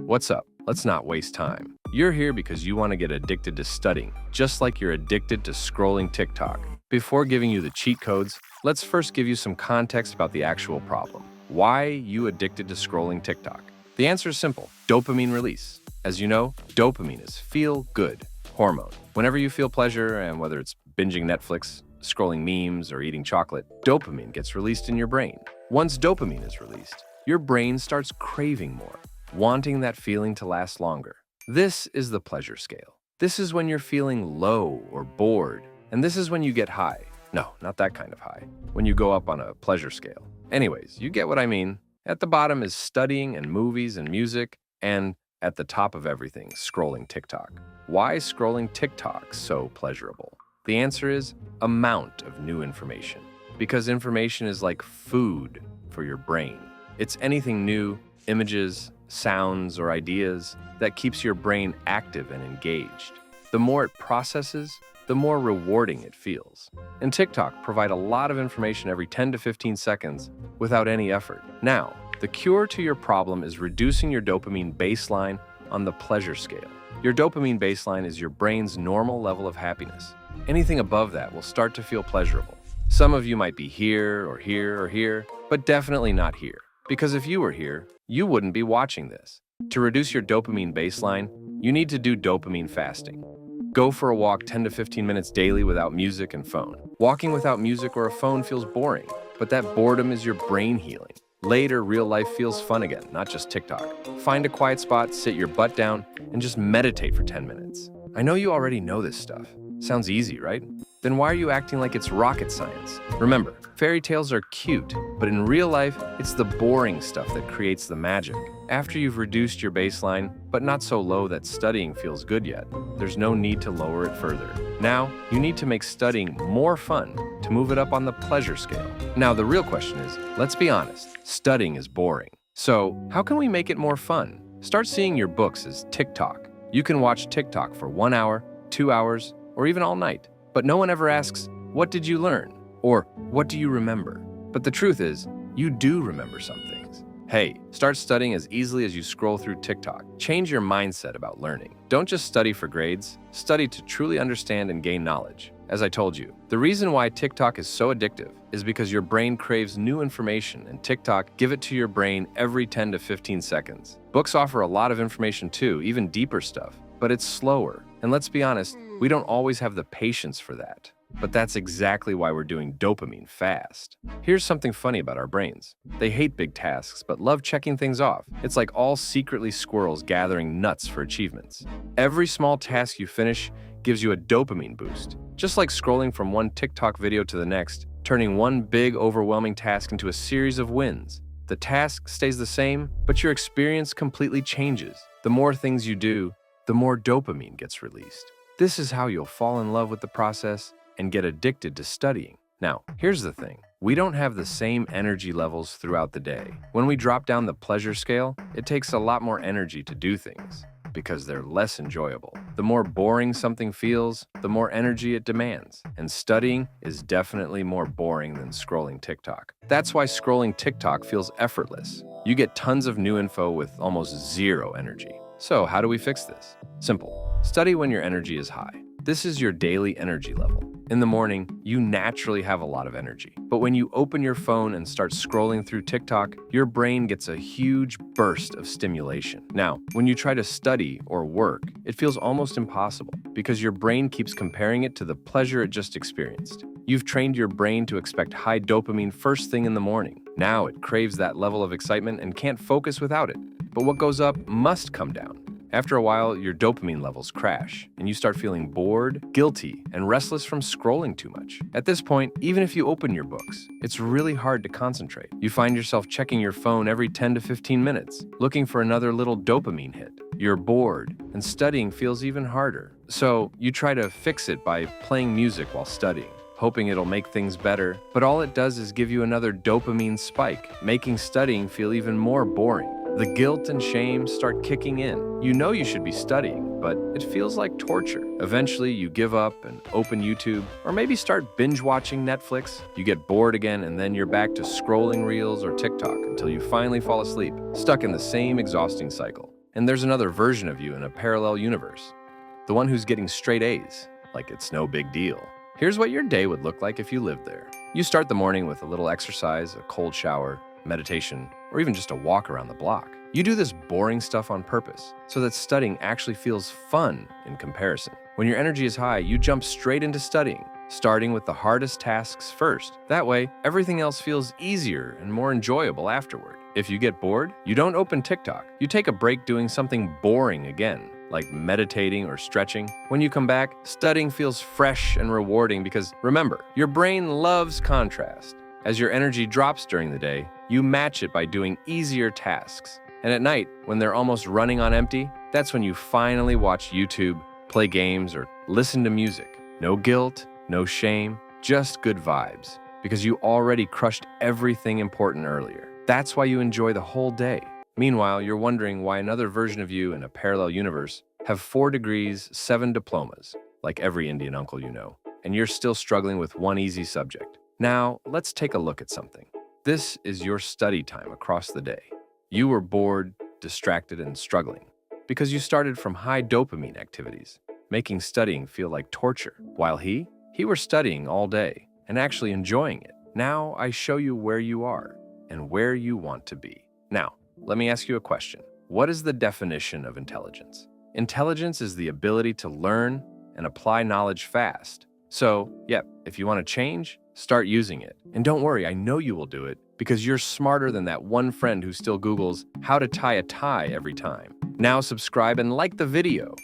What's up? Let's not waste time. You're here because you want to get addicted to studying, just like you're addicted to scrolling TikTok. Before giving you the cheat codes, let's first give you some context about the actual problem. Why you addicted to scrolling TikTok? The answer is simple: dopamine release. As you know, dopamine is feel-good hormone. Whenever you feel pleasure, and whether it's binging Netflix, scrolling memes, or eating chocolate, dopamine gets released in your brain. Once dopamine is released, your brain starts craving more, wanting that feeling to last longer. This is the pleasure scale. This is when you're feeling low or bored, and this is when you get high. No, not that kind of high. When you go up on a pleasure scale. Anyways, you get what I mean. At the bottom is studying and movies and music, and at the top of everything, scrolling TikTok. Why is scrolling TikTok so pleasurable? The answer is amount of new information. Because information is like food for your brain. It's anything new, images, sounds, or ideas that keeps your brain active and engaged. The more it processes, the more rewarding it feels. And TikTok provide a lot of information every 10 to 15 seconds without any effort. Now, the cure to your problem is reducing your dopamine baseline on the pleasure scale. Your dopamine baseline is your brain's normal level of happiness. Anything above that will start to feel pleasurable. Some of you might be here or here or here, but definitely not here. Because if you were here, you wouldn't be watching this. To reduce your dopamine baseline, you need to do dopamine fasting. Go for a walk 10 to 15 minutes daily without music and phone. Walking without music or a phone feels boring, but that boredom is your brain healing. Later, real life feels fun again, not just TikTok. Find a quiet spot, sit your butt down, and just meditate for 10 minutes. I know you already know this stuff. Sounds easy, right? Then why are you acting like it's rocket science? Remember, fairy tales are cute, but in real life, it's the boring stuff that creates the magic. After you've reduced your baseline, but not so low that studying feels good yet, there's no need to lower it further. Now, you need to make studying more fun to move it up on the pleasure scale. Now, the real question is, let's be honest, studying is boring. So, how can we make it more fun? Start seeing your books as TikTok. You can watch TikTok for 1 hour, 2 hours, or even all night. But no one ever asks, what did you learn? Or what do you remember? But the truth is, you do remember some things. Hey, start studying as easily as you scroll through TikTok. Change your mindset about learning. Don't just study for grades, study to truly understand and gain knowledge. As I told you, the reason why TikTok is so addictive is because your brain craves new information, and TikTok give it to your brain every 10 to 15 seconds. Books offer a lot of information too, even deeper stuff, but it's slower. And let's be honest, we don't always have the patience for that. But that's exactly why we're doing dopamine fast. Here's something funny about our brains. They hate big tasks, but love checking things off. It's like all secretly squirrels gathering nuts for achievements. Every small task you finish gives you a dopamine boost. Just like scrolling from one TikTok video to the next, turning one big, overwhelming task into a series of wins. The task stays the same, but your experience completely changes. The more things you do, the more dopamine gets released. This is how you'll fall in love with the process and get addicted to studying. Now, here's the thing. We don't have the same energy levels throughout the day. When we drop down the pleasure scale, it takes a lot more energy to do things because they're less enjoyable. The more boring something feels, the more energy it demands. And studying is definitely more boring than scrolling TikTok. That's why scrolling TikTok feels effortless. You get tons of new info with almost zero energy. So how do we fix this? Simple. Study when your energy is high. This is your daily energy level. In the morning, you naturally have a lot of energy. But when you open your phone and start scrolling through TikTok, your brain gets a huge burst of stimulation. Now, when you try to study or work, it feels almost impossible because your brain keeps comparing it to the pleasure it just experienced. You've trained your brain to expect high dopamine first thing in the morning. Now it craves that level of excitement and can't focus without it. But what goes up must come down. After a while, your dopamine levels crash, and you start feeling bored, guilty, and restless from scrolling too much. At this point, even if you open your books, it's really hard to concentrate. You find yourself checking your phone every 10 to 15 minutes, looking for another little dopamine hit. You're bored, and studying feels even harder. So you try to fix it by playing music while studying, hoping it'll make things better, but all it does is give you another dopamine spike, making studying feel even more boring. The guilt and shame start kicking in. You know you should be studying, but it feels like torture. Eventually, you give up and open YouTube, or maybe start binge-watching Netflix. You get bored again, and then you're back to scrolling Reels or TikTok until you finally fall asleep, stuck in the same exhausting cycle. And there's another version of you in a parallel universe, the one who's getting straight A's, like it's no big deal. Here's what your day would look like if you lived there. You start the morning with a little exercise, a cold shower, meditation, or even just a walk around the block. You do this boring stuff on purpose so that studying actually feels fun in comparison. When your energy is high, you jump straight into studying, starting with the hardest tasks first. That way, everything else feels easier and more enjoyable afterward. If you get bored, you don't open TikTok. You take a break doing something boring again, like meditating or stretching. When you come back, studying feels fresh and rewarding because, remember, your brain loves contrast. As your energy drops during the day, you match it by doing easier tasks. And at night, when they're almost running on empty, that's when you finally watch YouTube, play games, or listen to music. No guilt, no shame, just good vibes, because you already crushed everything important earlier. That's why you enjoy the whole day. Meanwhile, you're wondering why another version of you in a parallel universe have 4 degrees, 7 diplomas, like every Indian uncle you know, and you're still struggling with one easy subject. Now, let's take a look at something. This is your study time across the day. You were bored, distracted, and struggling because you started from high dopamine activities, making studying feel like torture, while he were studying all day and actually enjoying it. Now I show you where you are and where you want to be. Now, let me ask you a question. What is the definition of intelligence? Intelligence is the ability to learn and apply knowledge fast. So, if you want to change, start using it. And don't worry, I know you will do it because you're smarter than that one friend who still Googles how to tie a tie every time. Now subscribe and like the video.